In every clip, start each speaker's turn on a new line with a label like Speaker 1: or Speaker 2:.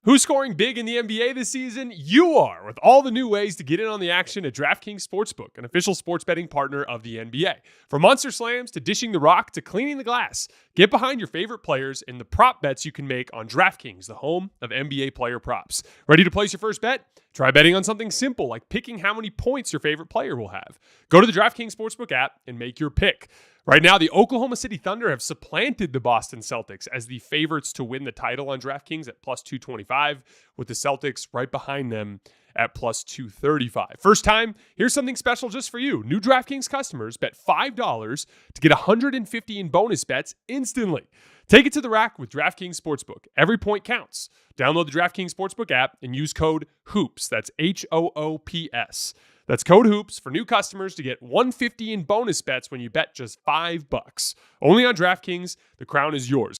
Speaker 1: Who's scoring big in the NBA this season? You are, with all the new ways to get in on the action at DraftKings Sportsbook, an official sports betting partner of the NBA. From monster slams to dishing the rock to cleaning the glass, get behind your favorite players and the prop bets you can make on DraftKings, the home of NBA player props. Ready to place your first bet? Try betting on something simple like picking how many points your favorite player will have. Go to the DraftKings Sportsbook app and make your pick. Right now, the Oklahoma City Thunder have supplanted the Boston Celtics as the favorites to win the title on DraftKings at plus 225, with the Celtics right behind them at plus 235. First time, here's something special just for you. New DraftKings customers bet $5 to get $150 in bonus bets instantly. Take it to the rack with DraftKings Sportsbook. Every point counts. Download the DraftKings Sportsbook app and use code HOOPS. That's HOOPS. That's code HOOPS for new customers to get $150 in bonus bets when you bet just $5. Only on DraftKings. The crown is yours.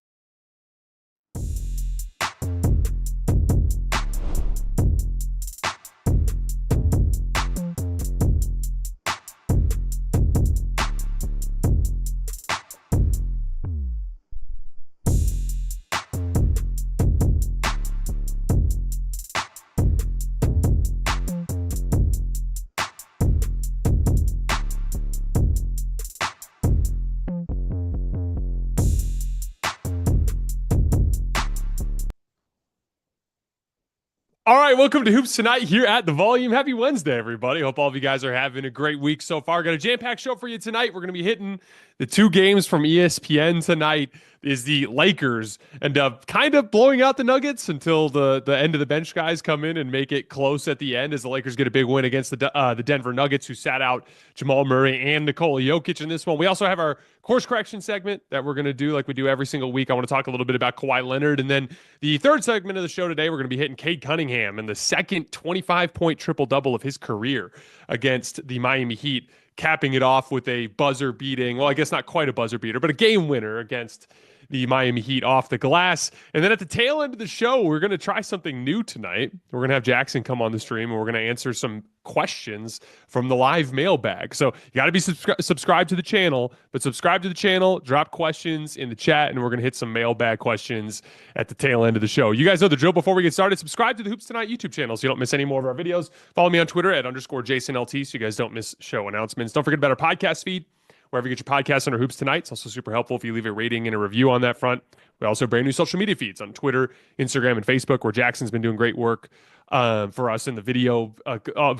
Speaker 1: All right, welcome to Hoops Tonight here at The Volume. Happy Wednesday, everybody. Hope all of you guys are having a great week so far. Got a jam-packed show for you tonight. We're going to be hitting the two games from ESPN tonight. Is the Lakers end up kind of blowing out the Nuggets until the end of the bench guys come in and make it close at the end as the Lakers get a big win against the Denver Nuggets, who sat out Jamal Murray and Nikola Jokic in this one. We also have our course correction segment that we're going to do like we do every single week. I want to talk a little bit about Kawhi Leonard. And then the third segment of the show today, we're going to be hitting Cade Cunningham and the second 25-point triple-double of his career against the Miami Heat, capping it off with a buzzer-beating, well, I guess not quite a buzzer-beater, but a game winner against the Miami Heat off the glass. And then at the tail end of the show, we're going to try something new tonight. We're going to have Jackson come on the stream, and we're going to answer some questions from the live mailbag. So you got to be subscribed to the channel, but subscribe to the channel, drop questions in the chat, and we're going to hit some mailbag questions at the tail end of the show. You guys know the drill. Before we get started, subscribe to the Hoops Tonight YouTube channel so you don't miss any more of our videos. Follow me on Twitter at _JasonLT so you guys don't miss show announcements. Don't forget about our podcast feed. Wherever you get your podcasts under Hoops Tonight. It's also super helpful if you leave a rating and a review on that front. We also have brand new social media feeds on Twitter, Instagram, and Facebook, where Jackson's been doing great work for us in the video,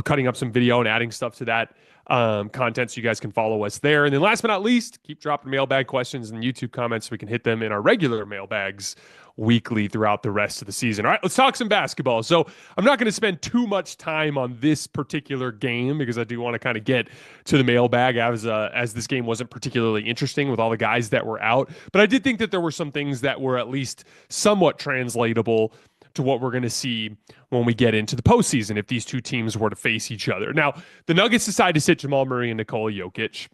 Speaker 1: cutting up some video and adding stuff to that content, so you guys can follow us there. And then last but not least, keep dropping mailbag questions in YouTube comments so we can hit them in our regular mailbags weekly throughout the rest of the season. All right, let's talk some basketball. So I'm not going to spend too much time on this particular game because I do want to kind of get to the mailbag as this game wasn't particularly interesting with all the guys that were out. But I did think that there were some things that were at least somewhat translatable to what we're going to see when we get into the postseason if these two teams were to face each other. Now, the Nuggets decide to sit Jamal Murray and Nikola Jokic.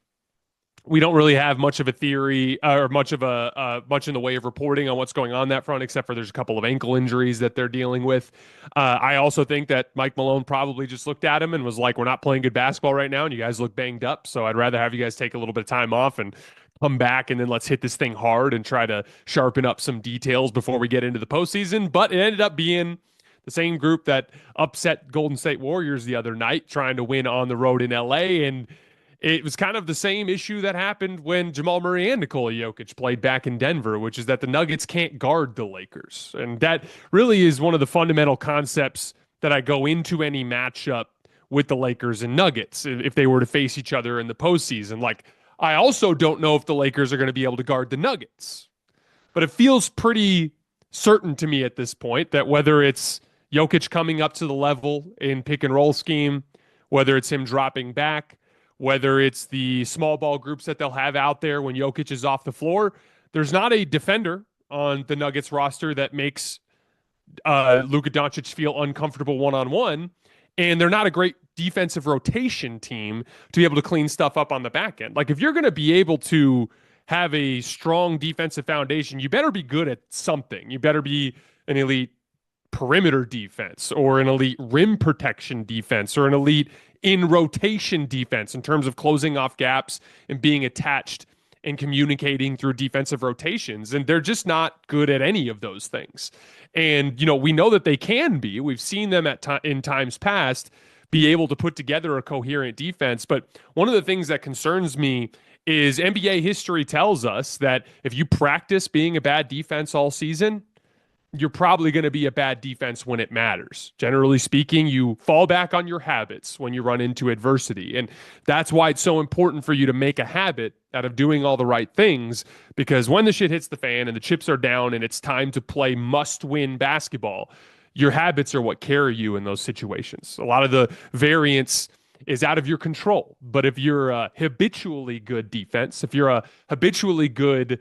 Speaker 1: We don't really have much of a theory or much in the way of reporting on what's going on that front, except for there's a couple of ankle injuries that they're dealing with. I also think that Mike Malone probably just looked at him and was like, we're not playing good basketball right now, and you guys look banged up, so I'd rather have you guys take a little bit of time off and come back, and then let's hit this thing hard and try to sharpen up some details before we get into the postseason. But it ended up being the same group that upset Golden State Warriors the other night, trying to win on the road in LA, and it was kind of the same issue that happened when Jamal Murray and Nikola Jokic played back in Denver, which is that the Nuggets can't guard the Lakers. And that really is one of the fundamental concepts that I go into any matchup with the Lakers and Nuggets if they were to face each other in the postseason. Like, I also don't know if the Lakers are going to be able to guard the Nuggets. But it feels pretty certain to me at this point that whether it's Jokic coming up to the level in pick and roll scheme, whether it's him dropping back, whether it's the small ball groups that they'll have out there when Jokic is off the floor, there's not a defender on the Nuggets roster that makes Luka Doncic feel uncomfortable one-on-one, and they're not a great defensive rotation team to be able to clean stuff up on the back end. Like, if you're going to be able to have a strong defensive foundation, you better be good at something. You better be an elite perimeter defense or an elite rim protection defense or an elite in rotation defense in terms of closing off gaps and being attached and communicating through defensive rotations. And they're just not good at any of those things. And, we know that they can be. We've seen them in times past be able to put together a coherent defense. But one of the things that concerns me is NBA history tells us that if you practice being a bad defense all season, you're probably going to be a bad defense when it matters. Generally speaking, you fall back on your habits when you run into adversity. And that's why it's so important for you to make a habit out of doing all the right things, because when the shit hits the fan and the chips are down and it's time to play must-win basketball, your habits are what carry you in those situations. A lot of the variance is out of your control. But if you're a habitually good defense, if you're a habitually good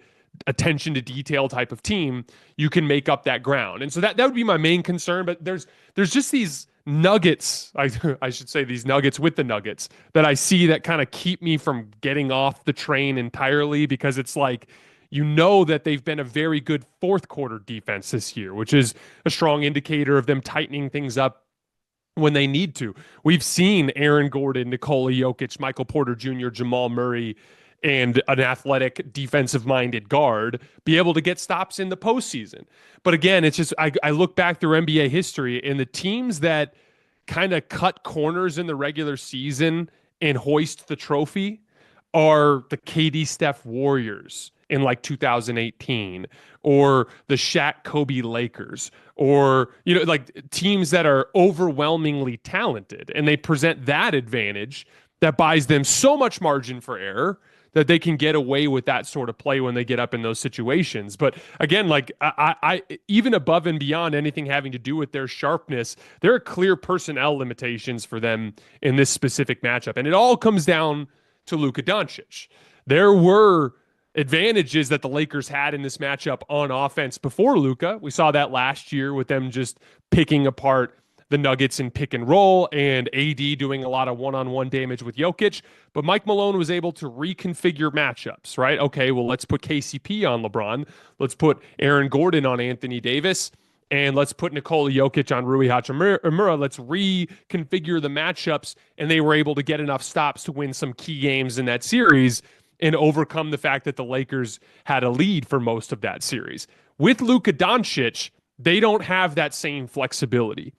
Speaker 1: attention to detail type of team, you can make up that ground. And so that would be my main concern. But there's just these nuggets, I should say these nuggets with the nuggets that I see that kind of keep me from getting off the train entirely, because it's like, that they've been a very good fourth quarter defense this year, which is a strong indicator of them tightening things up when they need to. We've seen Aaron Gordon, Nikola Jokic, Michael Porter Jr., Jamal Murray, and an athletic defensive-minded guard be able to get stops in the postseason. But again, it's just, I look back through NBA history, and the teams that kind of cut corners in the regular season and hoist the trophy are the KD Steph Warriors in like 2018, or the Shaq Kobe Lakers, or, like teams that are overwhelmingly talented, and they present that advantage that buys them so much margin for error that they can get away with that sort of play when they get up in those situations. But again, like I even above and beyond anything having to do with their sharpness, there are clear personnel limitations for them in this specific matchup. And it all comes down to Luka Doncic. There were advantages that the Lakers had in this matchup on offense before Luka. We saw that last year with them just picking apart the Nuggets in pick and roll, and AD doing a lot of one-on-one damage with Jokic. But Mike Malone was able to reconfigure matchups, right? Okay, well, let's put KCP on LeBron. Let's put Aaron Gordon on Anthony Davis. And let's put Nikola Jokic on Rui Hachimura. Let's reconfigure the matchups. And they were able to get enough stops to win some key games in that series and overcome the fact that the Lakers had a lead for most of that series. With Luka Doncic, they don't have that same flexibility.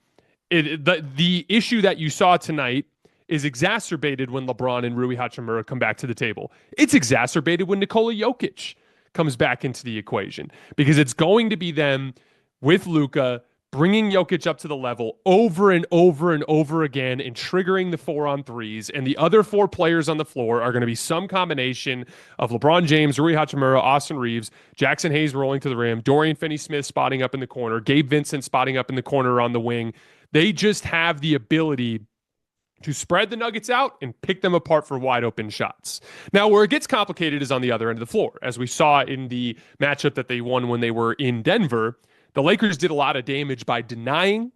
Speaker 1: The issue that you saw tonight is exacerbated when LeBron and Rui Hachimura come back to the table. It's exacerbated when Nikola Jokic comes back into the equation, because it's going to be them with Luka bringing Jokic up to the level over and over and over again and triggering the 4-on-3s. And the other four players on the floor are going to be some combination of LeBron James, Rui Hachimura, Austin Reaves, Jackson Hayes rolling to the rim, Dorian Finney-Smith spotting up in the corner, Gabe Vincent spotting up in the corner on the wing. They just have the ability to spread the Nuggets out and pick them apart for wide open shots. Now, where it gets complicated is on the other end of the floor. As we saw in the matchup that they won when they were in Denver, the Lakers did a lot of damage by denying,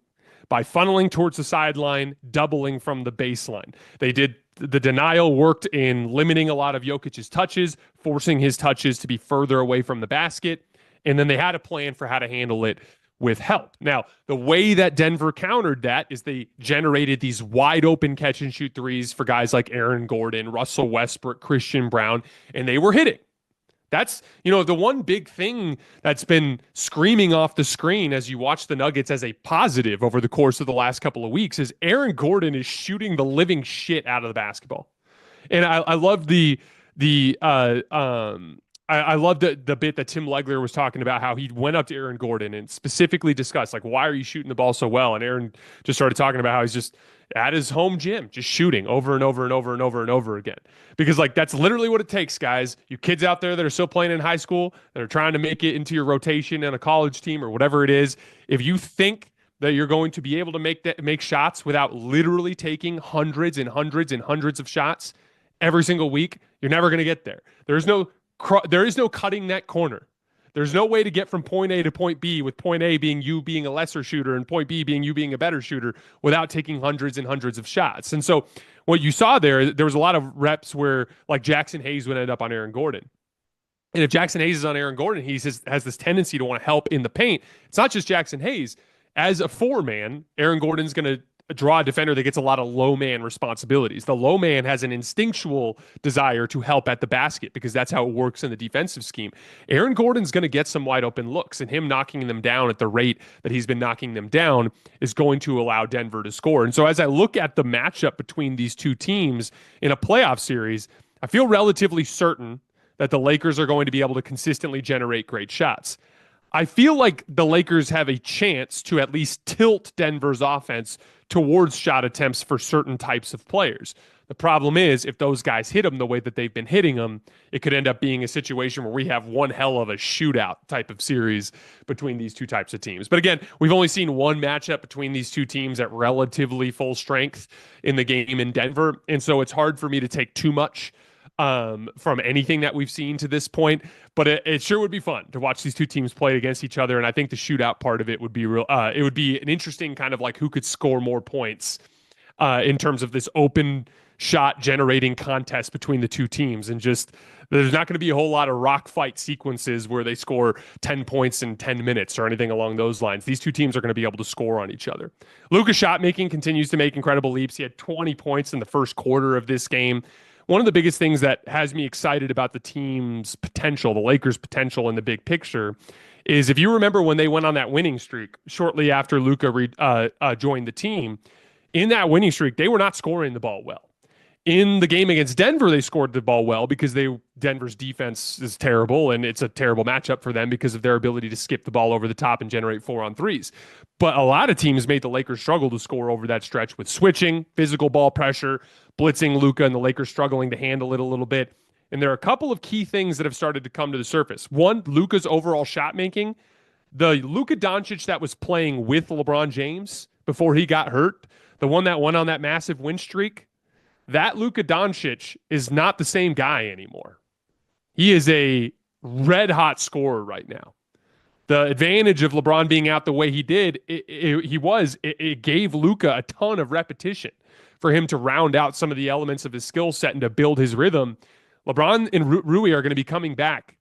Speaker 1: by funneling towards the sideline, doubling from the baseline. The denial worked in limiting a lot of Jokic's touches, forcing his touches to be further away from the basket. And then they had a plan for how to handle it with help. Now, the way that Denver countered that is they generated these wide open catch and shoot threes for guys like Aaron Gordon, Russell Westbrook, Christian Brown, and they were hitting. That's, the one big thing that's been screaming off the screen as you watch the Nuggets as a positive over the course of the last couple of weeks is Aaron Gordon is shooting the living shit out of the basketball. And I love I love the bit that Tim Legler was talking about, how he went up to Aaron Gordon and specifically discussed, like, why are you shooting the ball so well? And Aaron just started talking about how he's just at his home gym, just shooting over and over and over and over and over again. Because, like, that's literally what it takes, guys. You kids out there that are still playing in high school, that are trying to make it into your rotation on a college team or whatever it is, if you think that you're going to be able to make shots without literally taking hundreds and hundreds and hundreds of shots every single week, you're never going to get there. There is no cutting that corner. There's no way to get from point A to point B, with point A being you being a lesser shooter and point B being you being a better shooter, without taking hundreds and hundreds of shots. And so what you saw there was a lot of reps where, like, Jackson Hayes would end up on Aaron Gordon. And if Jackson Hayes is on Aaron Gordon, he has this tendency to want to help in the paint. It's not just Jackson Hayes. As a four-man, Aaron Gordon's going to draw a defender that gets a lot of low man responsibilities. The low man has an instinctual desire to help at the basket because that's how it works in the defensive scheme. Aaron Gordon's going to get some wide open looks, and him knocking them down at the rate that he's been knocking them down is going to allow Denver to score. And so as I look at the matchup between these two teams in a playoff series, I feel relatively certain that the Lakers are going to be able to consistently generate great shots. I feel like the Lakers have a chance to at least tilt Denver's offense towards shot attempts for certain types of players. The problem is, if those guys hit them the way that they've been hitting them, it could end up being a situation where we have one hell of a shootout type of series between these two types of teams. But again, we've only seen one matchup between these two teams at relatively full strength in the game in Denver, and so it's hard for me to take too much from anything that we've seen to this point, but it sure would be fun to watch these two teams play against each other. And I think the shootout part of it would be real. It would be an interesting kind of like who could score more points in terms of this open shot generating contest between the two teams. And just there's not going to be a whole lot of rock fight sequences where they score 10 points in 10 minutes or anything along those lines. These two teams are going to be able to score on each other. Luka shot making continues to make incredible leaps. He had 20 points in the first quarter of this game. One of the biggest things that has me excited about the team's potential, the Lakers' potential in the big picture, is if you remember when they went on that winning streak shortly after Luka joined the team, in that winning streak, they were not scoring the ball well. In the game against Denver, they scored the ball well because Denver's defense is terrible, and it's a terrible matchup for them because of their ability to skip the ball over the top and generate 4-on-3s. But a lot of teams made the Lakers struggle to score over that stretch with switching, physical ball pressure, blitzing Luka, and the Lakers struggling to handle it a little bit. And there are a couple of key things that have started to come to the surface. One, Luka's overall shot making. The Luka Doncic that was playing with LeBron James before he got hurt, the one that went on that massive win streak, that Luka Doncic is not the same guy anymore. He is a red-hot scorer right now. The advantage of LeBron being out the way he did, it gave Luka a ton of repetition for him to round out some of the elements of his skill set and to build his rhythm. LeBron and Rui are going to be coming back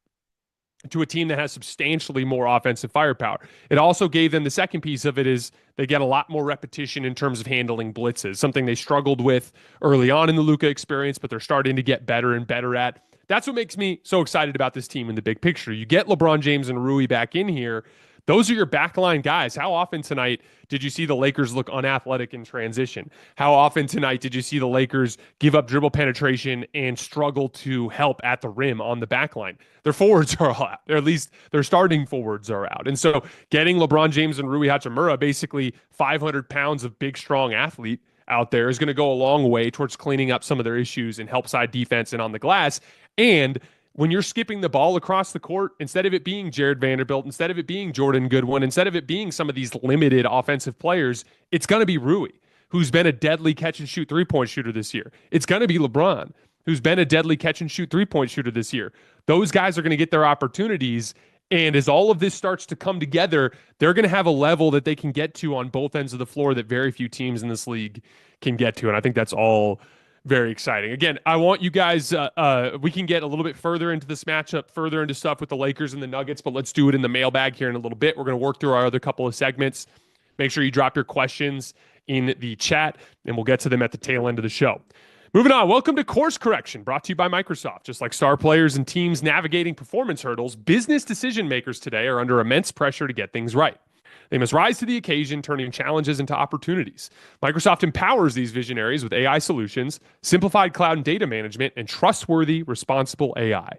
Speaker 1: to a team that has substantially more offensive firepower. It also gave them, the second piece of it is they get a lot more repetition in terms of handling blitzes, something they struggled with early on in the Luka experience, but they're starting to get better and better at. That's what makes me so excited about this team in the big picture. You get LeBron James and Rui back in here. Those are your backline guys. How often tonight did you see the Lakers look unathletic in transition? How often tonight did you see the Lakers give up dribble penetration and struggle to help at the rim on the backline? Their forwards are out, or at least their starting forwards are out. And so getting LeBron James and Rui Hachimura, basically 500 pounds of big, strong athlete out there, is going to go a long way towards cleaning up some of their issues in help side defense and on the glass. And when you're skipping the ball across the court, instead of it being Jared Vanderbilt, instead of it being Jordan Goodwin, instead of it being some of these limited offensive players, it's going to be Rui, who's been a deadly catch-and-shoot three-point shooter this year. It's going to be LeBron, who's been a deadly catch-and-shoot three-point shooter this year. Those guys are going to get their opportunities, and as all of this starts to come together, they're going to have a level that they can get to on both ends of the floor that very few teams in this league can get to, and I think that's all very exciting. Again, I want you guys, we can get a little bit further into this matchup, further into stuff with the Lakers and the Nuggets, but let's do it in the mailbag here in a little bit. We're going to work through our other couple of segments. Make sure you drop your questions in the chat, and we'll get to them at the tail end of the show. Moving on, welcome to Course Correction, brought to you by Microsoft. Just like star players and teams navigating performance hurdles, business decision makers today are under immense pressure to get things right. They must rise to the occasion, turning challenges into opportunities. Microsoft empowers these visionaries with AI solutions, simplified cloud and data management, and trustworthy, responsible AI.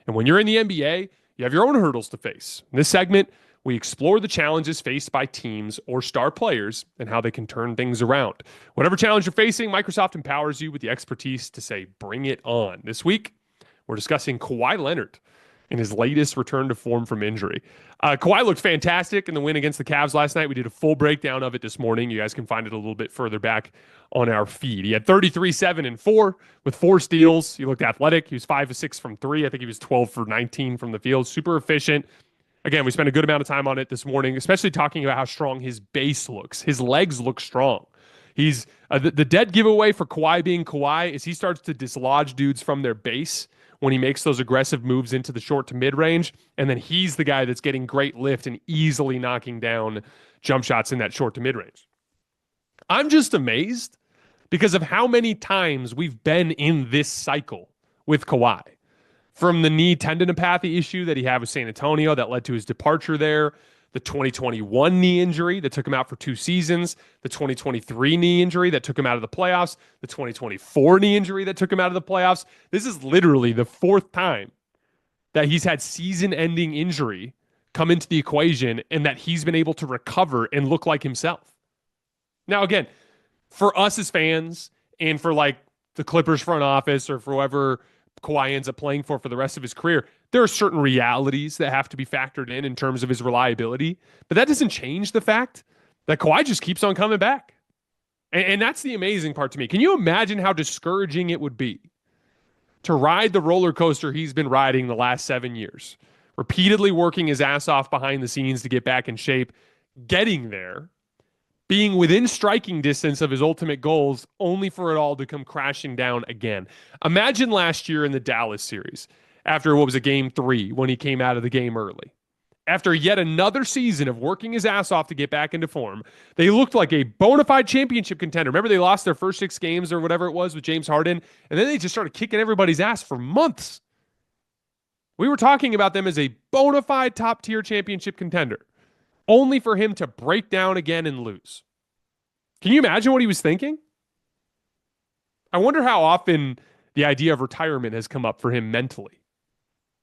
Speaker 1: And when you're in the NBA, you have your own hurdles to face. In this segment, we explore the challenges faced by teams or star players and how they can turn things around. Whatever challenge you're facing, Microsoft empowers you with the expertise to say, bring it on. This week, we're discussing Kawhi Leonard in his latest return to form from injury. Kawhi looked fantastic in the win against the Cavs last night. We did a full breakdown of it this morning. You guys can find it a little bit further back on our feed. He had 33, 7, and 4 with 4 steals. He looked athletic. He was 5 of 6 from 3. I think he was 12 for 19 from the field. Super efficient. Again, we spent a good amount of time on it this morning, especially talking about how strong his base looks. His legs look strong. He's the dead giveaway for Kawhi being Kawhi is he starts to dislodge dudes from their base when he makes those aggressive moves into the short to mid-range, and then he's the guy that's getting great lift and easily knocking down jump shots in that short to mid-range. I'm just amazed because of how many times we've been in this cycle with Kawhi. From the knee tendinopathy issue that he had with San Antonio that led to his departure there, the 2021 knee injury that took him out for 2 seasons, the 2023 knee injury that took him out of the playoffs, the 2024 knee injury that took him out of the playoffs. This is literally the 4th time that he's had season-ending injury come into the equation and that he's been able to recover and look like himself. Now, again, for us as fans and for like the Clippers front office or for whoever Kawhi ends up playing for the rest of his career, there are certain realities that have to be factored in terms of his reliability. But that doesn't change the fact that Kawhi just keeps on coming back. And that's the amazing part to me. Can you imagine how discouraging it would be to ride the roller coaster he's been riding the last 7 years, repeatedly working his ass off behind the scenes to get back in shape, getting there, being within striking distance of his ultimate goals, only for it all to come crashing down again? Imagine last year in the Dallas series, after what was a game 3, when he came out of the game early. After yet another season of working his ass off to get back into form, they looked like a bona fide championship contender. Remember, they lost their first 6 games or whatever it was with James Harden, and then they just started kicking everybody's ass for months. We were talking about them as a bona fide top-tier championship contender, only for him to break down again and lose. Can you imagine what he was thinking? I wonder how often the idea of retirement has come up for him mentally.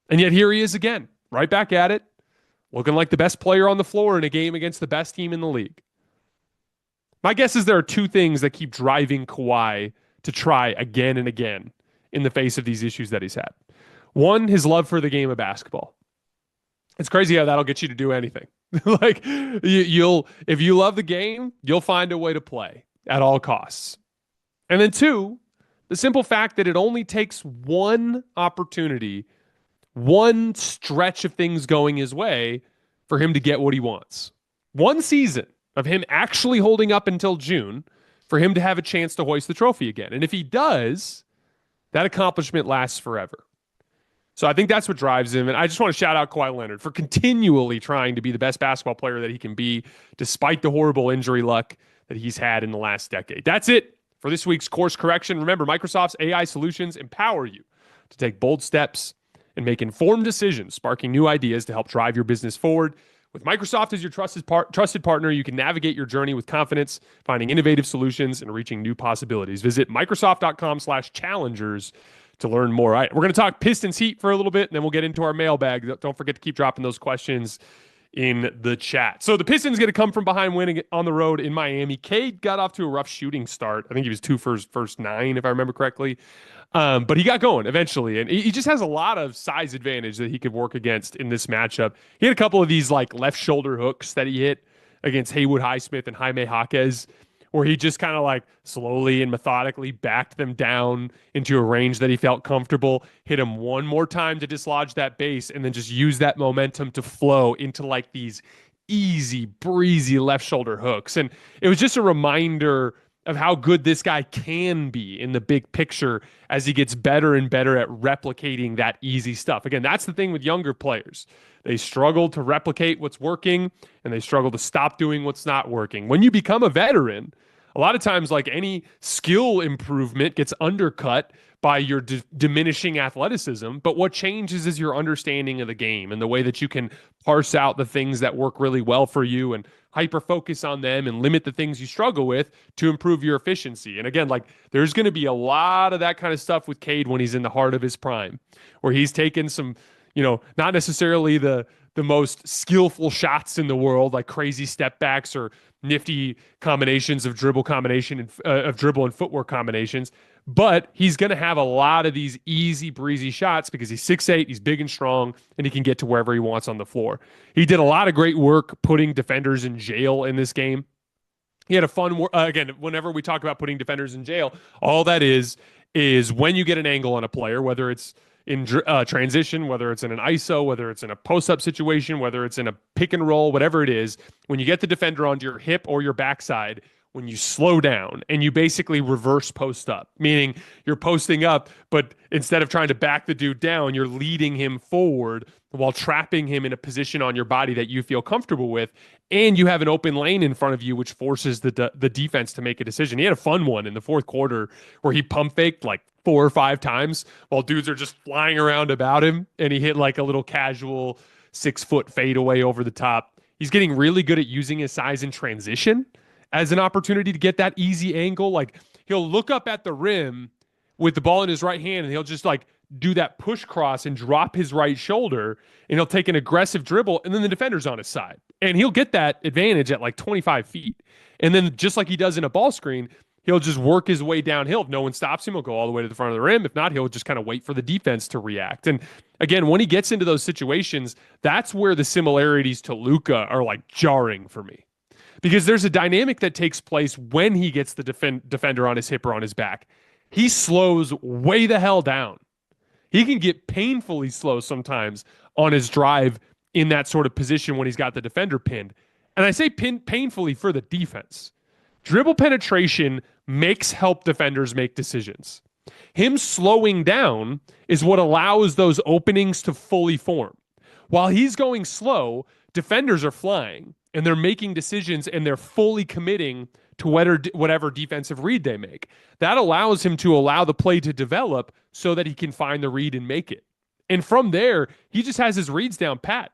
Speaker 1: And yet here he is again, right back at it, looking like the best player on the floor in a game against the best team in the league. My guess is there are 2 things that keep driving Kawhi to try again and again in the face of these issues that he's had. 1, his love for the game of basketball. It's crazy how that'll get you to do anything. Like you'll, if you love the game, you'll find a way to play at all costs. And then 2, the simple fact that it only takes one opportunity, one stretch of things going his way for him to get what he wants. One season of him actually holding up until June for him to have a chance to hoist the trophy again. And if he does, that accomplishment lasts forever. So I think that's what drives him. And I just want to shout out Kawhi Leonard for continually trying to be the best basketball player that he can be, despite the horrible injury luck that he's had in the last decade. That's it for this week's course correction. Remember, Microsoft's AI solutions empower you to take bold steps and make informed decisions, sparking new ideas to help drive your business forward. With Microsoft as your trusted partner, you can navigate your journey with confidence, finding innovative solutions and reaching new possibilities. Visit Microsoft.com/challengers to learn more. All right, we're going to talk Pistons Heat for a little bit, and then we'll get into our mailbag. Don't forget to keep dropping those questions in the chat. So the Pistons going to come from behind winning on the road in Miami. Cade got off to a rough shooting start. I think he was 2 for his first 9, if I remember correctly. But he got going eventually, and he just has a lot of size advantage that he could work against in this matchup. He had a couple of these like left shoulder hooks that he hit against Haywood Highsmith and Jaime Jaquez, where he just kind of like slowly and methodically backed them down into a range that he felt comfortable, hit him one more time to dislodge that base, and then just use that momentum to flow into like these easy, breezy left shoulder hooks. And it was just a reminder of how good this guy can be in the big picture as he gets better and better at replicating that easy stuff. Again, that's the thing with younger players. They struggle to replicate what's working, and they struggle to stop doing what's not working. When you become a veteran, a lot of times, like any skill improvement gets undercut by your diminishing athleticism. But what changes is your understanding of the game and the way that you can parse out the things that work really well for you and hyper-focus on them and limit the things you struggle with to improve your efficiency. And again, like there's going to be a lot of that kind of stuff with Cade when he's in the heart of his prime, where he's taken some, not necessarily the most skillful shots in the world, like crazy step backs or nifty combinations of dribble and footwork combinations. But he's going to have a lot of these easy breezy shots because he's 6'8", he's big and strong, and he can get to wherever he wants on the floor. He did a lot of great work putting defenders in jail in this game. He had a fun, again, whenever we talk about putting defenders in jail, all that is when you get an angle on a player, whether it's in transition, whether it's in an ISO, whether it's in a post-up situation, whether it's in a pick and roll, whatever it is, when you get the defender onto your hip or your backside, when you slow down and you basically reverse post up, meaning you're posting up, but instead of trying to back the dude down, you're leading him forward while trapping him in a position on your body that you feel comfortable with. And you have an open lane in front of you, which forces the defense to make a decision. He had a fun one in the fourth quarter where he pump faked like 4 or 5 times while dudes are just flying around about him. And he hit like a little casual 6-foot fadeaway over the top. He's getting really good at using his size in transition as an opportunity to get that easy angle. Like he'll look up at the rim with the ball in his right hand and he'll just like do that push cross and drop his right shoulder and he'll take an aggressive dribble and then the defender's on his side. And he'll get that advantage at like 25 feet. And then just like he does in a ball screen, he'll just work his way downhill. If no one stops him, he'll go all the way to the front of the rim. If not, he'll just kind of wait for the defense to react. And again, when he gets into those situations, that's where the similarities to Luka are like jarring for me. Because there's a dynamic that takes place when he gets the defender on his hip or on his back. He slows way the hell down. He can get painfully slow sometimes on his drive in that sort of position when he's got the defender pinned. And I say painfully for the defense. Dribble penetration makes help defenders make decisions. Him slowing down is what allows those openings to fully form. While he's going slow, defenders are flying and they're making decisions and they're fully committing to whatever defensive read they make. That allows him to allow the play to develop so that he can find the read and make it. And from there, he just has his reads down pat.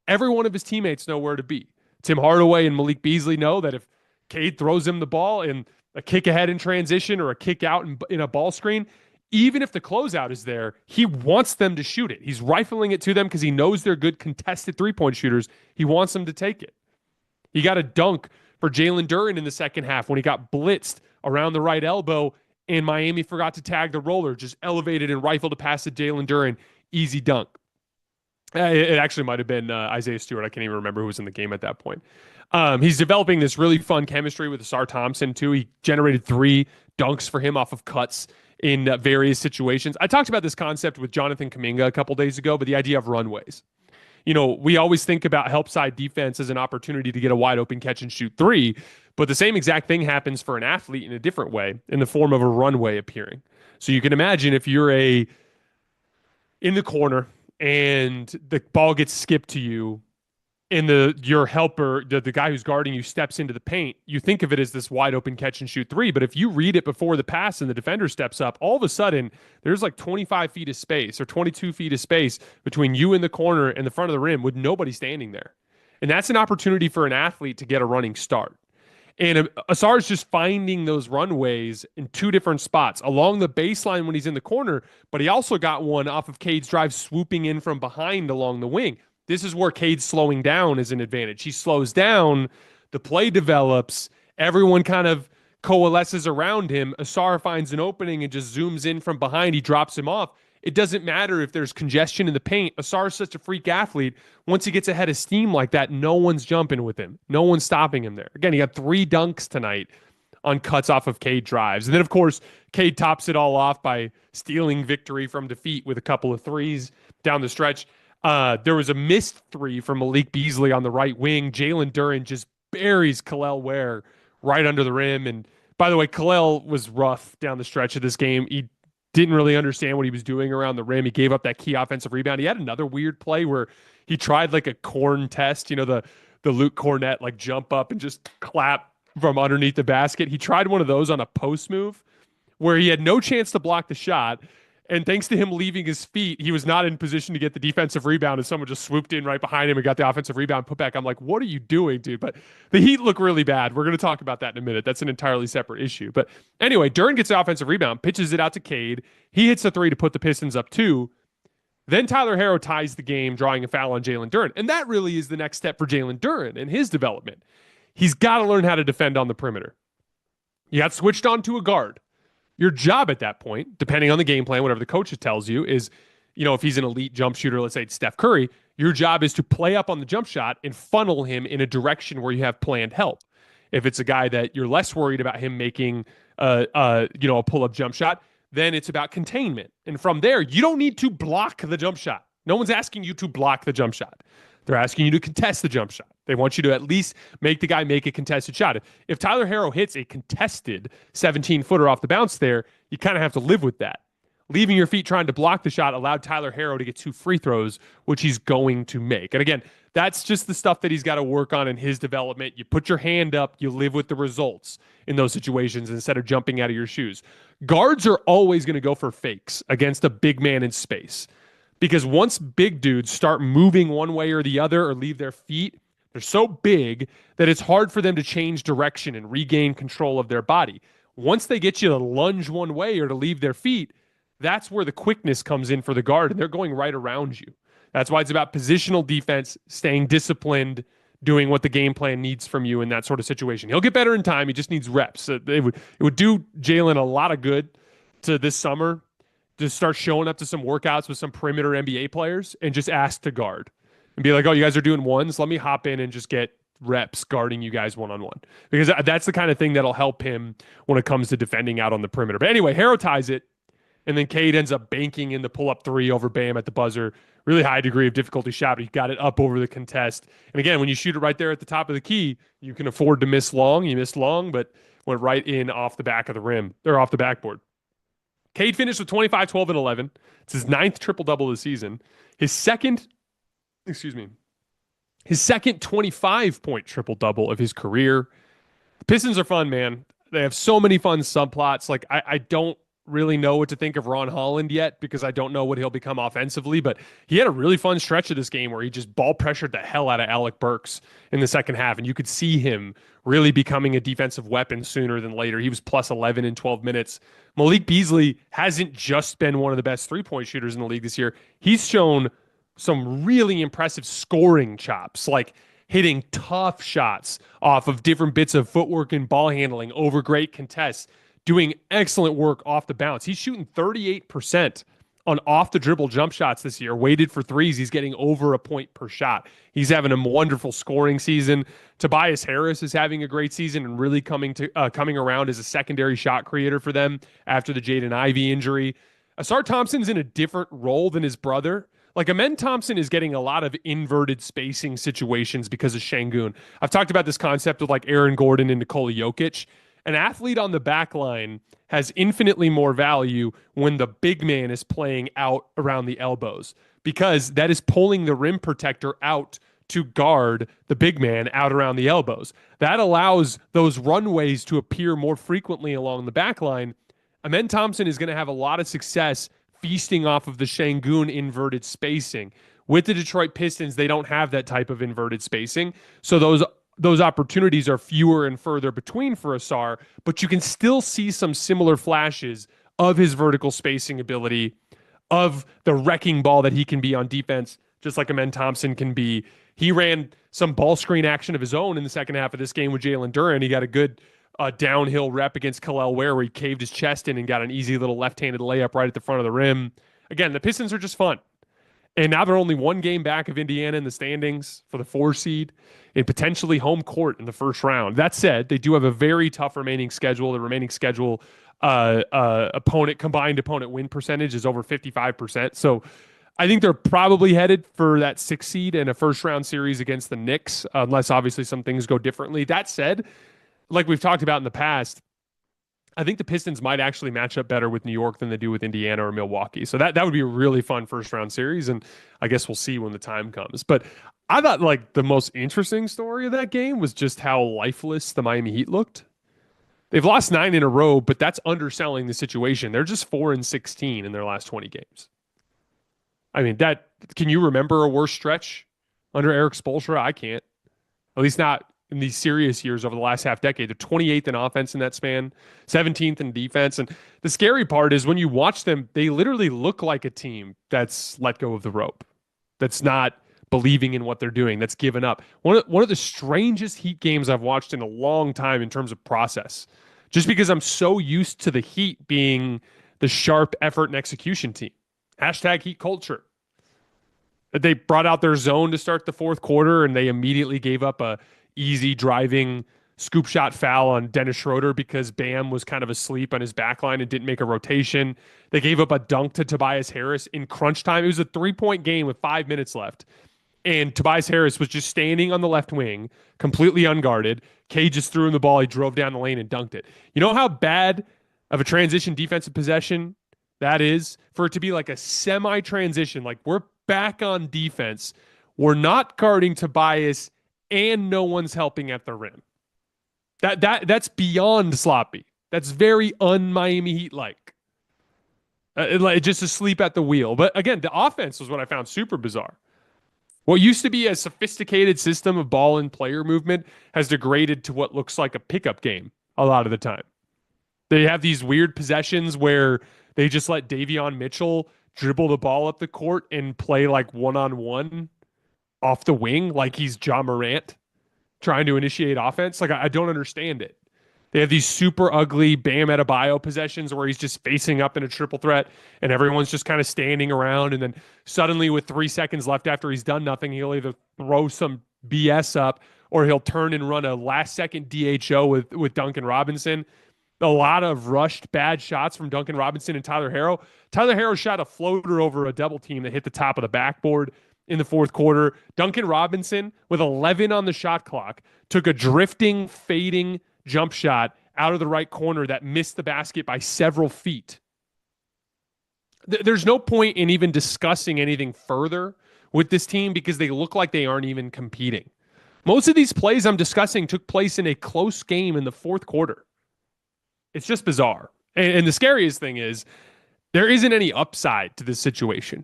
Speaker 1: Every one of his teammates know where to be. Tim Hardaway and Malik Beasley know that if Cade throws him the ball in a kick ahead in transition or a kick out in a ball screen, even if the closeout is there, he wants them to shoot it. He's rifling it to them because he knows they're good contested three-point shooters. He wants them to take it. He got a dunk for Jalen Duren in the second half when he got blitzed around the right elbow and Miami forgot to tag the roller, just elevated and rifled a pass to Jalen Duren. Easy dunk. It actually might have been Isaiah Stewart. I can't even remember who was in the game at that point. He's developing this really fun chemistry with Asar Thompson, too. He generated 3 dunks for him off of cuts in various situations. I talked about this concept with Jonathan Kuminga a couple days ago, but the idea of runways. You know, we always think about help side defense as an opportunity to get a wide open catch and shoot 3, but the same exact thing happens for an athlete in a different way, in the form of a runway appearing. So you can imagine if you're in the corner and the ball gets skipped to you and your helper, the guy who's guarding you, steps into the paint, you think of it as this wide open catch and shoot 3. But if you read it before the pass and the defender steps up, all of a sudden there's like 25 feet of space or 22 feet of space between you and the corner and the front of the rim with nobody standing there. And that's an opportunity for an athlete to get a running start. And Asar is just finding those runways in 2 different spots along the baseline when he's in the corner, but he also got one off of Cade's drive swooping in from behind along the wing. This is where Cade slowing down is an advantage. He slows down, the play develops, everyone kind of coalesces around him. Asar finds an opening and just zooms in from behind. He drops him off. It doesn't matter if there's congestion in the paint. Asar is such a freak athlete. Once he gets ahead of steam like that, no one's jumping with him. No one's stopping him there. Again, he got 3 dunks tonight on cuts off of Cade drives. And then, of course, Cade tops it all off by stealing victory from defeat with a couple of threes down the stretch. There was a missed 3 from Malik Beasley on the right wing. Jalen Duren just buries Kel'el Ware right under the rim. And by the way, Kel'el was rough down the stretch of this game. He didn't really understand what he was doing around the rim. He gave up that key offensive rebound. He had another weird play where he tried like a corn test, you know, the Luke Cornett, like jump up and just clap from underneath the basket. He tried one of those on a post move where he had no chance to block the shot. And thanks to him leaving his feet, he was not in position to get the defensive rebound, and someone just swooped in right behind him and got the offensive rebound put back. I'm like, what are you doing, dude? But the Heat look really bad. We're going to talk about that in a minute. That's an entirely separate issue. But anyway, Duren gets the offensive rebound, pitches it out to Cade. He hits a 3 to put the Pistons up 2. Then Tyler Herro ties the game, drawing a foul on Jalen Duren. And that really is the next step for Jalen Duren and his development. He's got to learn how to defend on the perimeter. You got switched on to a guard. Your job at that point, depending on the game plan, whatever the coach tells you, is, you know, if he's an elite jump shooter, let's say it's Steph Curry, your job is to play up on the jump shot and funnel him in a direction where you have planned help. If it's a guy that you're less worried about him making a pull-up jump shot, then it's about containment. And from there, you don't need to block the jump shot. No one's asking you to block the jump shot. They're asking you to contest the jump shot. They want you to at least make the guy make a contested shot. If Tyler Herro hits a contested 17-footer off the bounce there, you kind of have to live with that. Leaving your feet trying to block the shot allowed Tyler Herro to get 2 free throws, which he's going to make. And again, that's just the stuff that he's got to work on in his development. You put your hand up, you live with the results in those situations instead of jumping out of your shoes. Guards are always going to go for fakes against a big man in space. Because once big dudes start moving one way or the other or leave their feet, they're so big that it's hard for them to change direction and regain control of their body. Once they get you to lunge one way or to leave their feet, that's where the quickness comes in for the guard, and they're going right around you. That's why it's about positional defense, staying disciplined, doing what the game plan needs from you in that sort of situation. He'll get better in time. He just needs reps. It would do Jalen a lot of good to this summer to start showing up to some workouts with some perimeter NBA players and just ask to guard and be like, oh, you guys are doing ones. Let me hop in and just get reps guarding you guys one-on-one, because that's the kind of thing that'll help him when it comes to defending out on the perimeter. But anyway, Herro ties it, and then Cade ends up banking in the pull-up 3 over Bam at the buzzer. Really high degree of difficulty shot, but he got it up over the contest. And again, when you shoot it right there at the top of the key, you can afford to miss long. You missed long, but went right in off the back of the rim, or off the backboard. Cade finished with 25, 12, and 11. It's his 9th triple-double of the season. His second 25-point triple-double of his career. The Pistons are fun, man. They have so many fun subplots. Like, I don't really know what to think of Ron Holland yet, because I don't know what he'll become offensively, but he had a really fun stretch of this game where he just ball pressured the hell out of Alec Burks in the second half, and you could see him really becoming a defensive weapon sooner than later. He was plus 11 in 12 minutes. Malik Beasley hasn't just been one of the best three-point shooters in the league this year. He's shown some really impressive scoring chops, like hitting tough shots off of different bits of footwork and ball handling over great contests, doing excellent work off the bounce. He's shooting 38% on off-the-dribble jump shots this year. Weighted for threes, he's getting over a point per shot. He's having a wonderful scoring season. Tobias Harris is having a great season and really coming around as a secondary shot creator for them after the Jaden Ivey injury. Asar Thompson's in a different role than his brother. Like, Amen Thompson is getting a lot of inverted spacing situations because of Şengün. I've talked about this concept with like Aaron Gordon and Nikola Jokic. An athlete on the back line has infinitely more value when the big man is playing out around the elbows, because that is pulling the rim protector out to guard the big man out around the elbows. That allows those runways to appear more frequently along the back line. Amen Thompson is going to have a lot of success feasting off of the Şengün inverted spacing. With the Detroit Pistons, they don't have that type of inverted spacing, so those opportunities are fewer and further between for Asar, but you can still see some similar flashes of his vertical spacing ability, of the wrecking ball that he can be on defense, just like Amen Thompson can be. He ran some ball screen action of his own in the second half of this game with Jalen Duren. He got a good downhill rep against Kel'el Ware where he caved his chest in and got an easy little left-handed layup right at the front of the rim. Again, the Pistons are just fun. And now they're only one game back of Indiana in the standings for the 4 seed and potentially home court in the first round. That said, they do have a very tough remaining schedule. The remaining schedule combined opponent win percentage is over 55%. So I think they're probably headed for that 6 seed in a first round series against the Knicks, unless obviously some things go differently. That said, like we've talked about in the past, I think the Pistons might actually match up better with New York than they do with Indiana or Milwaukee. So that would be a really fun first round series, and I guess we'll see when the time comes. But I thought like the most interesting story of that game was just how lifeless the Miami Heat looked. They've lost 9 in a row, but that's underselling the situation. They're just 4-16 in their last 20 games. I mean, can you remember a worse stretch under Eric Spoelstra? I can't. At least not in these serious years over the last half decade. They're 28th in offense in that span, 17th in defense. And the scary part is when you watch them, they literally look like a team that's let go of the rope, that's not believing in what they're doing, that's given up. One of the strangest Heat games I've watched in a long time in terms of process, just because I'm so used to the Heat being the sharp effort and execution team. Hashtag Heat culture. They brought out their zone to start the fourth quarter, and they immediately gave up a easy driving scoop shot foul on Dennis Schroeder because Bam was kind of asleep on his backline and didn't make a rotation. They gave up a dunk to Tobias Harris in crunch time. It was a 3-point game with 5 minutes left. And Tobias Harris was just standing on the left wing, completely unguarded. Cade just threw him the ball. He drove down the lane and dunked it. You know how bad of a transition defensive possession that is for it to be like a semi-transition? Like we're back on defense. We're not guarding Tobias and no one's helping at the rim. That's beyond sloppy. That's very un-Miami Heat like. Just asleep at the wheel. But again, the offense was what I found super bizarre. What used to be a sophisticated system of ball and player movement has degraded to what looks like a pickup game a lot of the time. They have these weird possessions where they just let Davion Mitchell dribble the ball up the court and play like one-on-one off the wing like he's Ja Morant trying to initiate offense. Like, I don't understand it. They have these super ugly Bam Adebayo possessions where he's just facing up in a triple threat and everyone's just kind of standing around. And then suddenly with 3 seconds left after he's done nothing, he'll either throw some BS up or he'll turn and run a last second DHO with Duncan Robinson. A lot of rushed bad shots from Duncan Robinson and Tyler Herro. Tyler Herro shot a floater over a double team that hit the top of the backboard in the fourth quarter. Duncan Robinson, with 11 on the shot clock, took a drifting, fading jump shot out of the right corner that missed the basket by several feet. There's no point in even discussing anything further with this team because they look like they aren't even competing. Most of these plays I'm discussing took place in a close game in the fourth quarter. It's just bizarre. And the scariest thing is there isn't any upside to this situation.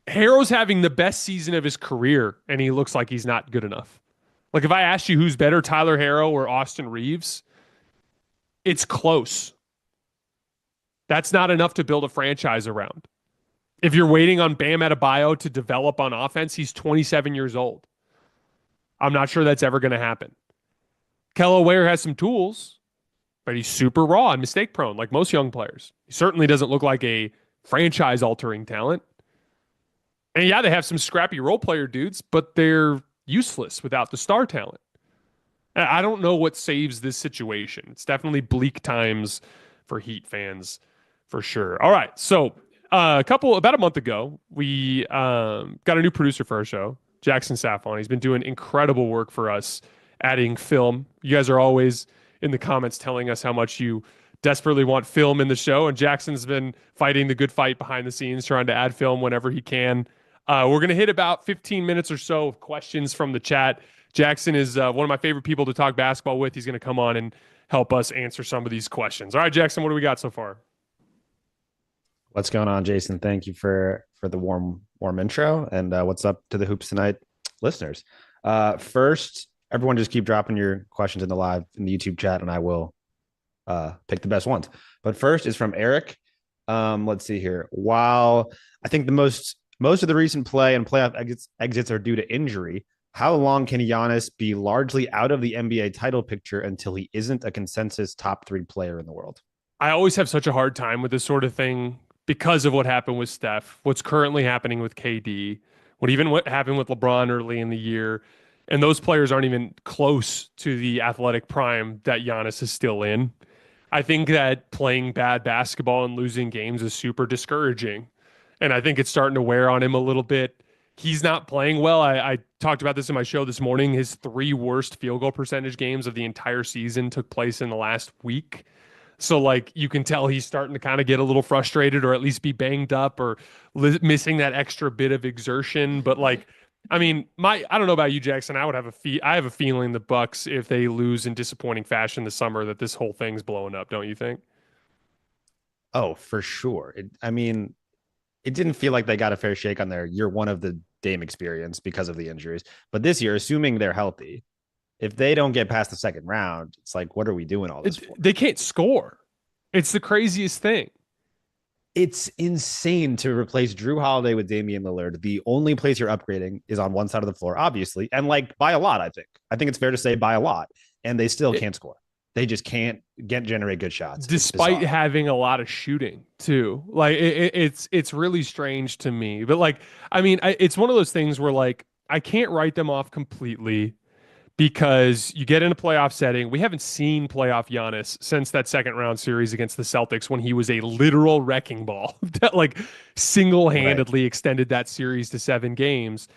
Speaker 1: Harrow's having the best season of his career, and he looks like he's not good enough. Like, if I asked you who's better, Tyler Herro or Austin Reaves, it's close. That's not enough to build a franchise around. If you're waiting on Bam Adebayo to develop on offense, he's 27 years old. I'm not sure that's ever going to happen. Kello Ware has some tools, but he's super raw and mistake prone, like most young players. He certainly doesn't look like a franchise-altering talent. And yeah, they have some scrappy role player dudes, but they're useless without the star talent. I don't know what saves this situation. It's definitely bleak times for Heat fans, for sure. All right, so about a month ago, we got a new producer for our show, Jackson Saffon. He's been doing incredible work for us, adding film. You guys are always in the comments telling us how much you desperately want film in the show, and Jackson's been fighting the good fight behind the scenes, trying to add film whenever he can. We're going to hit about 15 minutes or so of questions from the chat. Jackson is one of my favorite people to talk basketball with. He's going to come on and help us answer some of these questions. All right, Jackson, what do we got so far?
Speaker 2: What's going on, Jason? Thank you for the warm intro. And what's up to the Hoops Tonight listeners? First, everyone just keep dropping your questions in the YouTube chat, and I will pick the best ones. But first is from Eric. Let's see here. While I think the most of the recent play and playoff exits are due to injury, how long can Giannis be largely out of the NBA title picture until he isn't a consensus top 3 player in the world?
Speaker 1: I always have such a hard time with this sort of thing because of what happened with Steph, what's currently happening with KD, what happened with LeBron early in the year. And those players aren't even close to the athletic prime that Giannis is still in. I think that playing bad basketball and losing games is super discouraging. And I think it's starting to wear on him a little bit. He's not playing well. I talked about this in my show this morning. His 3 worst field goal percentage games of the entire season took place in the last week. So, like, you can tell he's starting to kind of get a little frustrated or at least be banged up or missing that extra bit of exertion. But, like, I mean, I don't know about you, Jackson. I have a feeling the Bucks, if they lose in disappointing fashion this summer, that this whole thing's blowing up. Don't you think?
Speaker 2: Oh, for sure. It didn't feel like they got a fair shake on their year one of the Dame experience because of the injuries. But this year, assuming they're healthy, if they don't get past the second round, it's like, what are we doing all this for?
Speaker 1: They can't score. It's the craziest thing.
Speaker 2: It's insane to replace Drew Holiday with Damian Lillard. The only place you're upgrading is on one side of the floor, obviously. And like by a lot, I think. I think it's fair to say by a lot. And they still can't score. They just can't generate good shots.
Speaker 1: Despite having a lot of shooting too. Like it's really strange to me. But like, I mean, it's one of those things where like, I can't write them off completely because you get in a playoff setting. We haven't seen playoff Giannis since that second round series against the Celtics when he was a literal wrecking ball that like single-handedly extended that series to 7 games.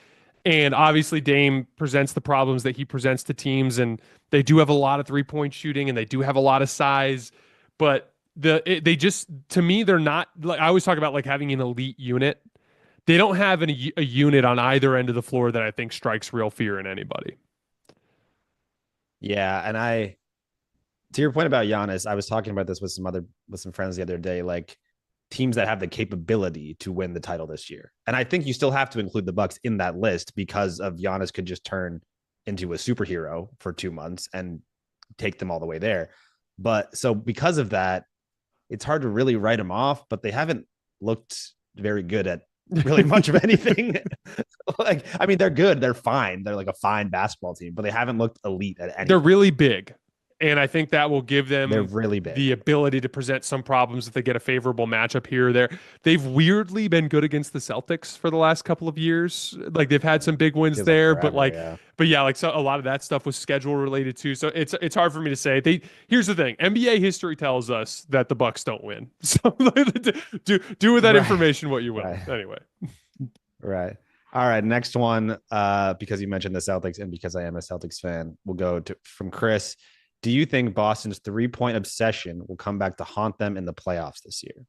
Speaker 1: And obviously Dame presents the problems that he presents to teams, and they do have a lot of 3-point shooting and they do have a lot of size, but they just, to me, they're not, like I always talk about like having an elite unit. They don't have a unit on either end of the floor that I think strikes real fear in anybody.
Speaker 2: Yeah, and to your point about Giannis, I was talking about this with some friends the other day, like teams that have the capability to win the title this year. And I think you still have to include the Bucks in that list because of Giannis could just turn into a superhero for 2 months and take them all the way there. But so because of that, it's hard to really write them off, but they haven't looked very good at really much of anything. Like, I mean, they're good, they're fine, they're like a fine basketball team, but they haven't looked elite at anything.
Speaker 1: They're really big. And I think that will give them
Speaker 2: They're really big.
Speaker 1: the ability to present some problems if they get a favorable matchup here or there. They've weirdly been good against the Celtics for the last couple of years. Like they've had some big wins there, but yeah, like so a lot of that stuff was schedule related too. So it's hard for me to say. Here's the thing: NBA history tells us that the Bucks don't win. So do with that information what you will.
Speaker 2: Right.
Speaker 1: Anyway.
Speaker 2: Right. All right. Next one, because you mentioned the Celtics and because I am a Celtics fan, we'll go from Chris. Do you think Boston's 3-point obsession will come back to haunt them in the playoffs this year?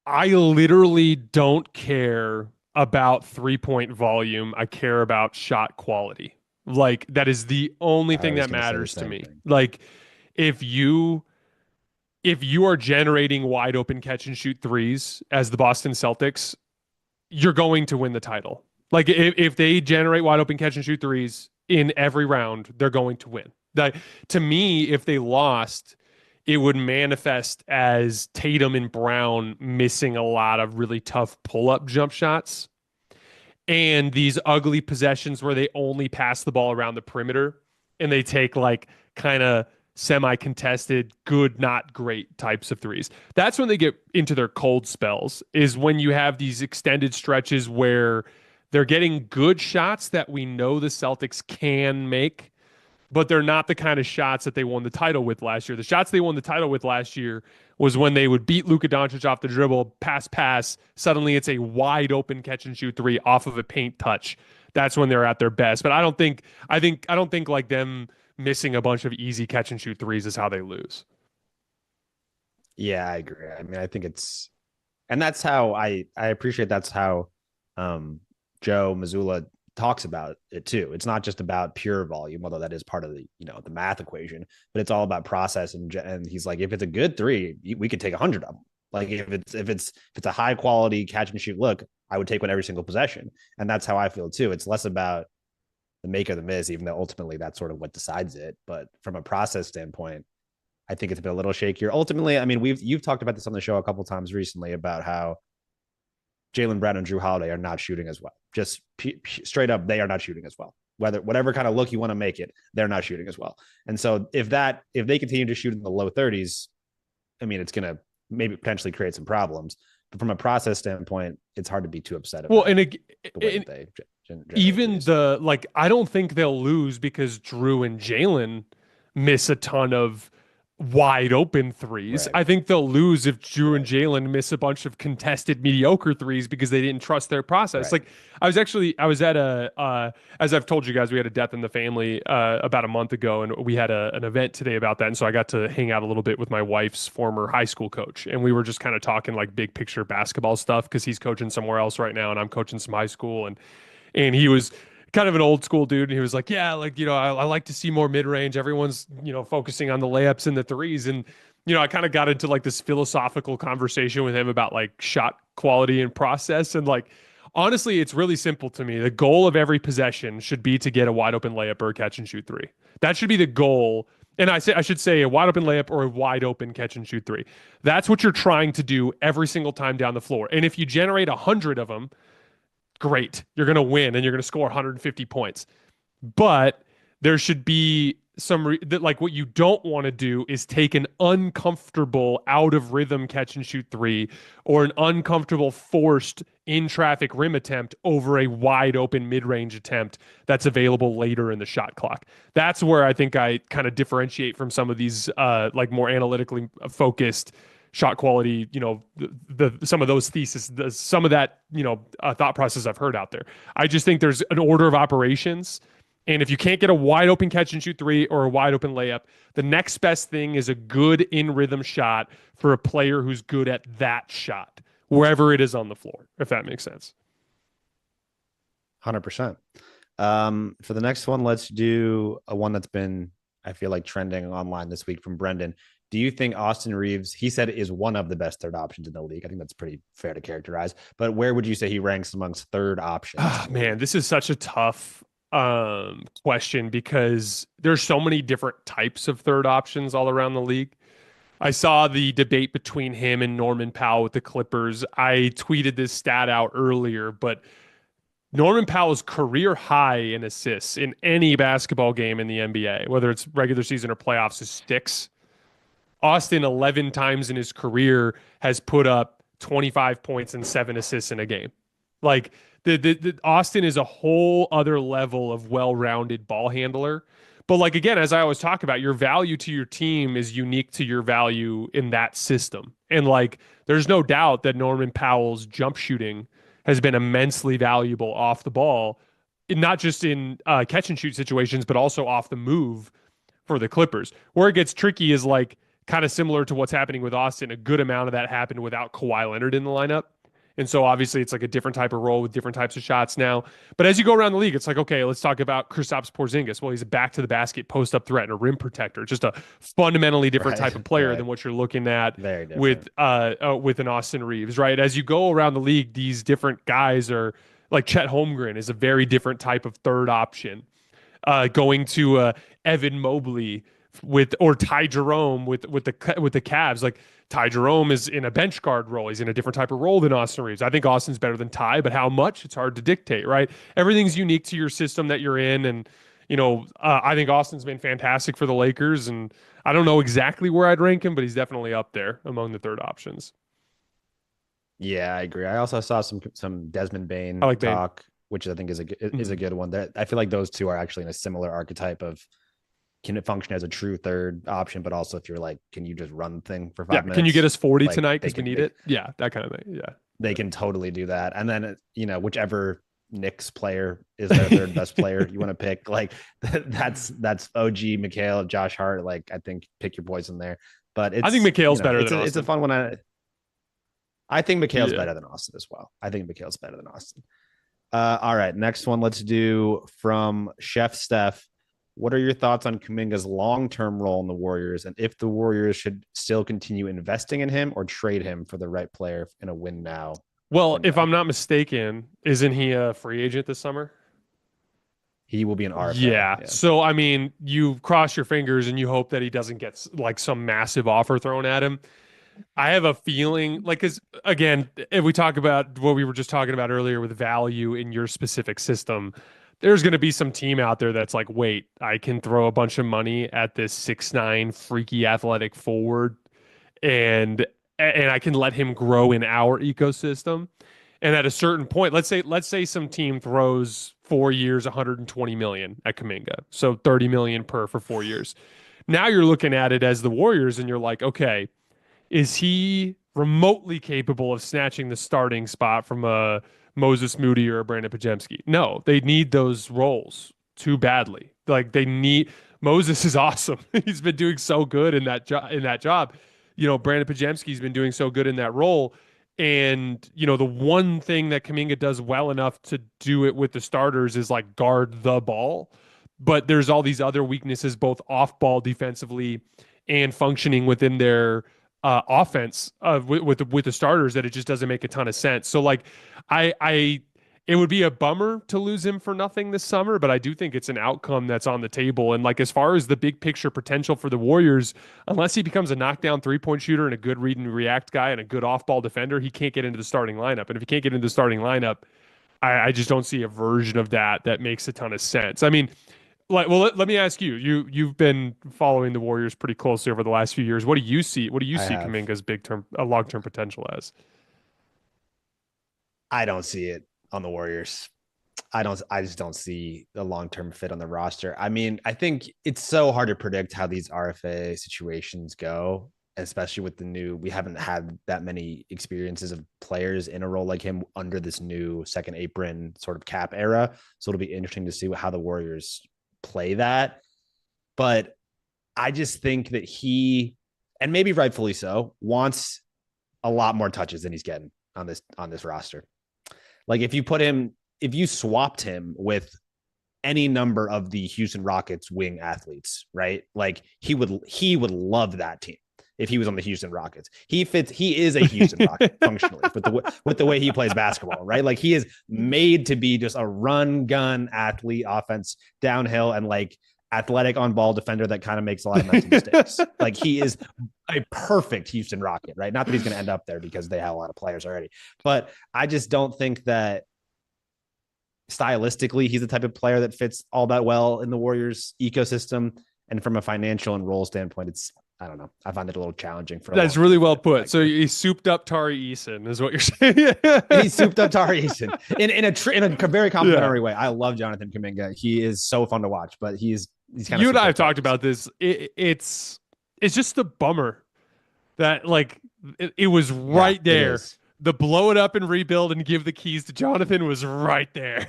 Speaker 1: I literally don't care about 3-point volume. I care about shot quality. Like that is the only thing that matters to me. Like if you are generating wide open catch and shoot threes as the Boston Celtics, you're going to win the title. Like if they generate wide open catch and shoot threes in every round, they're going to win. To me, if they lost, it would manifest as Tatum and Brown missing a lot of really tough pull-up jump shots and these ugly possessions where they only pass the ball around the perimeter and they take like kind of semi-contested, good, not great types of threes. That's when they get into their cold spells, is when you have these extended stretches where they're getting good shots that we know the Celtics can make, but they're not the kind of shots that they won the title with last year. The shots they won the title with last year was when they would beat Luka Doncic off the dribble, pass. Suddenly it's a wide open catch and shoot three off of a paint touch. That's when they're at their best. But I don't think like them missing a bunch of easy catch and shoot threes is how they lose.
Speaker 2: Yeah, I agree. I mean, I think and that's how I appreciate that's how Joe Mazzulla talks about it too. It's not just about pure volume, although that is part of the the math equation, but it's all about process. And he's like, if it's a good three, we could take 100 of them. Like if it's a high quality catch and shoot look, I would take one every single possession. And that's how I feel too. It's less about the make or the miss, even though ultimately that's sort of what decides it. But from a process standpoint, I think it's been a little shakier. Ultimately, I mean, you've talked about this on the show a couple of times recently about how Jaylen Brown and Drew Holiday are not shooting as well. Just straight up, they are not shooting as well. Whatever kind of look you want to make it, they're not shooting as well. And so if they continue to shoot in the low 30s, I mean, it's going to maybe potentially create some problems. But from a process standpoint, it's hard to be too upset about.
Speaker 1: Well, and even I don't think they'll lose because Drew and Jaylen miss a ton of wide open threes. Right. I think they'll lose if Drew and Jaylen miss a bunch of contested mediocre threes because they didn't trust their process. Right. Like I was at as I've told you guys, we had a death in the family about a month ago, and we had an event today about that. And so I got to hang out a little bit with my wife's former high school coach, and we were just kind of talking like big picture basketball stuff because he's coaching somewhere else right now, and I'm coaching some high school, and he was kind of an old school dude. And he was like, yeah, like, I like to see more mid range. Everyone's, focusing on the layups and the threes. And, I kind of got into like this philosophical conversation with him about like shot quality and process. And like, honestly, it's really simple to me. The goal of every possession should be to get a wide open layup or a catch and shoot three. That should be the goal. And I should say a wide open layup or a wide open catch and shoot three. That's what you're trying to do every single time down the floor. And if you generate 100 of them, great, you're going to win and you're going to score 150 points. But there should be like what you don't want to do is take an uncomfortable out of rhythm catch and shoot three or an uncomfortable forced in traffic rim attempt over a wide open mid-range attempt that's available later in the shot clock. That's where I think I kind of differentiate from some of these like more analytically focused shot quality, some of those thesis, some of that, thought process I've heard out there. I just think there's an order of operations. And if you can't get a wide open catch and shoot three or a wide open layup, the next best thing is a good in rhythm shot for a player who's good at that shot, wherever it is on the floor, if that makes sense.
Speaker 2: 100%. For the next one, let's do a one that's been, I feel like, trending online this week from Brendan. Do you think Austin Reaves, he said, is one of the best third options in the league? I think that's pretty fair to characterize. But where would you say he ranks amongst third options?
Speaker 1: Oh, man, this is such a tough question because there's so many different types of third options all around the league. I saw the debate between him and Norman Powell with the Clippers. I tweeted this stat out earlier, but Norman Powell's career high in assists in any basketball game in the NBA, whether it's regular season or playoffs, is 6. Austin 11 times in his career has put up 25 points and 7 assists in a game. Like the Austin is a whole other level of well-rounded ball handler. But like, again, as I always talk about, your value to your team is unique to your value in that system. And like, there's no doubt that Norman Powell's jump shooting has been immensely valuable off the ball, not just in catch and shoot situations, but also off the move for the Clippers. Where it gets tricky is like kind of similar to what's happening with Austin. A good amount of that happened without Kawhi Leonard in the lineup. And so obviously it's like a different type of role with different types of shots now. But as you go around the league, it's like, okay, let's talk about Kristaps Porzingis. Well, he's a back to the basket post up threat and a rim protector. Just a fundamentally different type of player than what you're looking at with an Austin Reaves, right? As you go around the league, these different guys are like Chet Holmgren is a very different type of third option. Going to Evan Mobley or Ty Jerome with the Cavs. Like Ty Jerome is in a bench guard role. He's in a different type of role than Austin Reaves. I think Austin's better than Ty, but how much? It's hard to dictate, right? Everything's unique to your system that you're in. And, I think Austin's been fantastic for the Lakers. And I don't know exactly where I'd rank him, but he's definitely up there among the third options.
Speaker 2: Yeah, I agree. I also saw some Desmond Bane talk, Bane, which I think is a good one. That I feel like those two are actually in a similar archetype of, can it function as a true third option, but also if you're like, can you just run the thing for 5 minutes?
Speaker 1: Can you get us 40 tonight because we need it? Yeah, that kind of thing. Yeah,
Speaker 2: they can totally do that. And then whichever Knicks player is their third best player you want to pick, like that's OG, Mikhail, Josh Hart. Like I think pick your poison there. But I
Speaker 1: think Mikhail's better than Austin.
Speaker 2: It's a fun one. I think Mikhail's better than Austin as well. I think Mikhail's better than Austin. All right, next one. Let's do from Chef Steph. What are your thoughts on Kuminga's long-term role in the Warriors, and if the Warriors should still continue investing in him or trade him for the right player in a win now?
Speaker 1: Well, if I'm not mistaken, isn't he a free agent this summer?
Speaker 2: He will be an RFA.
Speaker 1: Yeah. So, I mean, you cross your fingers and you hope that he doesn't get like some massive offer thrown at him. I have a feeling like, because again, if we talk about what we were just talking about earlier with value in your specific system, there's going to be some team out there that's like, wait, I can throw a bunch of money at this 6'9" freaky athletic forward and I can let him grow in our ecosystem. And at a certain point, let's say some team throws 4 years, 120 million at Kuminga. So 30 million per for 4 years. Now you're looking at it as the Warriors and you're like, okay, is he remotely capable of snatching the starting spot from a Moses Moody or a Brandon Podziemski? No, they need those roles too badly. Like Moses is awesome. He's been doing so good in that job. Brandon Podziemski's been doing so good in that role. And, the one thing that Kuminga does well enough to do it with the starters is like guard the ball. But there's all these other weaknesses, both off ball defensively and functioning within their offense with the starters, that it just doesn't make a ton of sense. So like it would be a bummer to lose him for nothing this summer, but I do think it's an outcome that's on the table. And like, as far as the big picture potential for the Warriors, unless he becomes a knockdown 3-point shooter and a good read and react guy and a good off ball defender, he can't get into the starting lineup. And if he can't get into the starting lineup, I just don't see a version of that makes a ton of sense. I mean, let me ask you. You've been following the Warriors pretty closely over the last few years. What do you see Kuminga's long-term potential as?
Speaker 2: I don't see it on the Warriors. I just don't see the long-term fit on the roster. I mean, I think it's so hard to predict how these RFA situations go. especially with we haven't had that many experiences of players in a role like him under this new second apron sort of cap era. So it'll be interesting to see how the Warriors play that. But I just think that he, and maybe rightfully so, wants a lot more touches than he's getting on this roster. Like if you swapped him with any number of the Houston Rockets wing athletes, right? Like he would love that team if he was on the Houston Rockets. He is a Houston Rocket functionally with the way he plays basketball, right? Like he is made to be just a run gun athlete, offense downhill, and like athletic on ball defender that kind of makes a lot of mental mistakes. Like he is a perfect Houston Rocket, right? Not that he's going to end up there because they have a lot of players already, but I just don't think that stylistically he's the type of player that fits all that well in the Warriors ecosystem. And from a financial and role standpoint, I don't know. I find it a little challenging for.
Speaker 1: That's really well put. So he souped up Tari Eason, is what you're saying.
Speaker 2: He souped up Tari Eason in a very complimentary way. I love Jonathan Kuminga. He is so fun to watch, but he's kind of.
Speaker 1: You and I have talked about this. It's just a bummer that like it was right there. The blow it up and rebuild and give the keys to Jonathan was right there.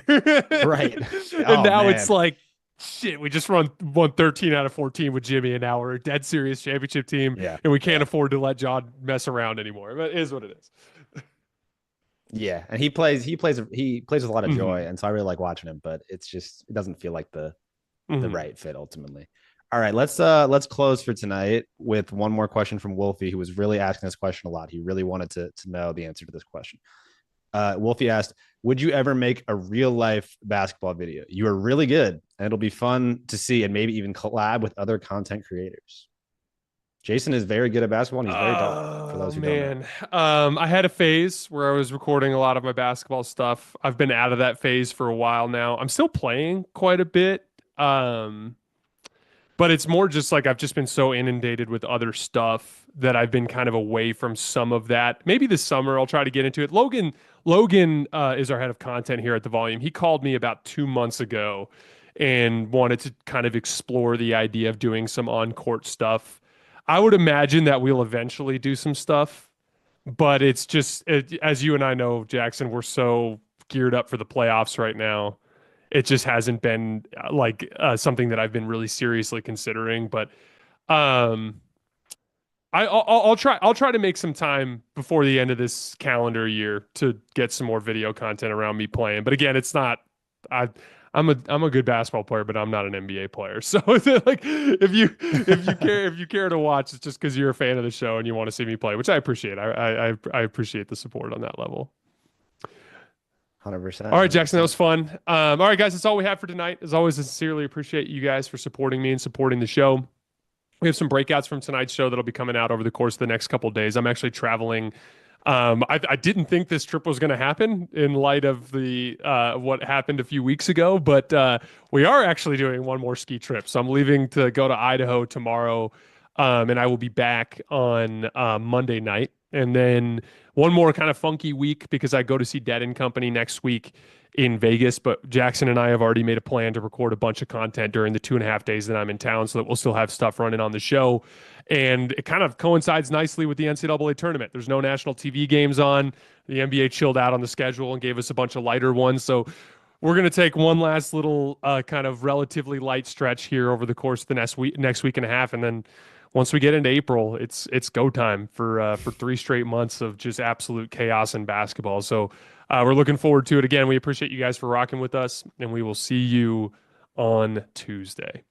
Speaker 2: Right.
Speaker 1: And now it's like, shit, we just won 13 out of 14 with Jimmy, and now we're a dead serious championship team.
Speaker 2: Yeah.
Speaker 1: And we can't afford to let John mess around anymore. But it is what it is.
Speaker 2: Yeah. And he plays with a lot of joy. And so I really like watching him, but it doesn't feel like the right fit ultimately. All right, let's close for tonight with one more question from Wolfie, who was really asking this question a lot. He really wanted to know the answer to this question. Wolfie asked, would you ever make a real life basketball video? You are really good, and it'll be fun to see and maybe even collab with other content creators. Jason is very good at basketball, and he's very tall, for those who don't know.
Speaker 1: I had a phase where I was recording a lot of my basketball stuff. I've been out of that phase for a while now. I'm still playing quite a bit. But it's more just like I've just been so inundated with other stuff that I've been kind of away from some of that. Maybe this summer I'll try to get into it. Logan is our head of content here at The Volume. He called me about 2 months ago and wanted to kind of explore the idea of doing some on-court stuff. I would imagine that we'll eventually do some stuff, but it's just, as you and I know, Jackson, we're so geared up for the playoffs right now. It just hasn't been something that I've been really seriously considering, but I'll try to make some time before the end of this calendar year to get some more video content around me playing. But again, it's not I'm a good basketball player, but I'm not an NBA player. So like if you care to watch, it's just because you're a fan of the show and you want to see me play, which I appreciate. I appreciate the support on that level.
Speaker 2: 100%.
Speaker 1: All right, Jackson, that was fun. All right, guys, that's all we have for tonight. As always, I sincerely appreciate you guys for supporting me and supporting the show. We have some breakouts from tonight's show that'll be coming out over the course of the next couple of days. I'm actually traveling. I didn't think this trip was going to happen in light of the what happened a few weeks ago, but we are actually doing one more ski trip. So I'm leaving to go to Idaho tomorrow, and I will be back on Monday night. And then one more kind of funky week because I go to see Dead & Company next week in Vegas. But Jackson and I have already made a plan to record a bunch of content during the 2.5 days that I'm in town so that we'll still have stuff running on the show. And it kind of coincides nicely with the NCAA tournament. There's no national TV games on. The NBA chilled out on the schedule and gave us a bunch of lighter ones. So we're going to take one last little kind of relatively light stretch here over the course of the next week and a half. And then once we get into April, it's go time for 3 straight months of just absolute chaos in basketball. So we're looking forward to it. Again, we appreciate you guys for rocking with us, and we will see you on Tuesday.